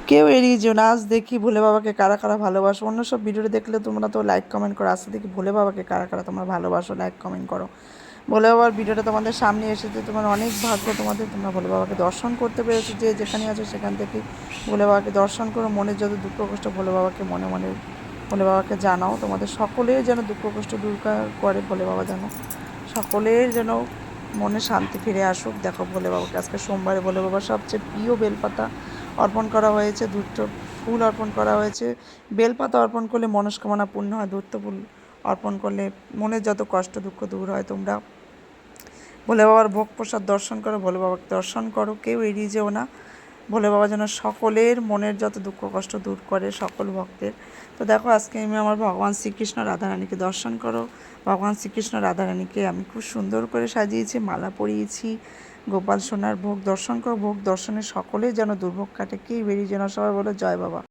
কেউ এড়িয়ে যেও না। আজ দেখি ভোলে বাবাকে কারা কারা ভালোবাসো। অন্য সব ভিডিওটা দেখলে তোমরা তো লাইক কমেন্ট করো, আজকে দেখি ভোলে বাবাকে কারা কারা তোমরা ভালোবাসো, লাইক কমেন্ট করো। ভোলে বাবার ভিডিওটা তোমাদের সামনে এসেছে, তোমার অনেক ভাগ্য তোমাদের, তোমরা ভোলে বাবাকে দর্শন করতে পেরেছো। যে যেখানে আছো সেখান থেকে ভোলে বাবাকে দর্শন করো। মনের যত দুঃখ কষ্ট ভোলে বাবাকে মনে মনে ভোলে বাবাকে জানাও। তোমাদের সকলের যেন দুঃখ কষ্ট দূর করে ভোলে বাবা, যেন সকলের যেন মনে শান্তি ফিরে আসুক। দেখো ভোলে বাবাকে আজকে সোমবারে ভোলে বাবার সবচেয়ে প্রিয় বেলপাতা অর্পণ করা হয়েছে, ধূর্ত ফুল অর্পণ করা হয়েছে। বেলপাতা অর্পণ করলে মনস্কামনা পূর্ণ হয়, ধূর্ত ফুল অর্পণ করলে মনের যত কষ্ট দুঃখ দূর হয়। তোমরা ভোলে বাবার ভোগ প্রসাদ দর্শন করো, ভোলে বাবাকে দর্শন করো, কেউ এড়িয়ে যেও না। ভোলে বাবা যেন সকলের মনের যত দুঃখ কষ্ট দূর করে সকল ভক্তের। তো দেখো আজকে আমি আমার ভগবান শ্রীকৃষ্ণ রাধারানীকে দর্শন করো। ভগবান শ্রীকৃষ্ণ রাধারানীকে আমি খুব সুন্দর করে সাজিয়েছি, মালা পরিয়েছি। গোপাল সোনার ভোগ দর্শন করো, ভোগ দর্শনে সকলেই যেন দুর্ভোগ কাটে, কেউ বেরিয়ে যেন, সবাই বলো জয় বাবা।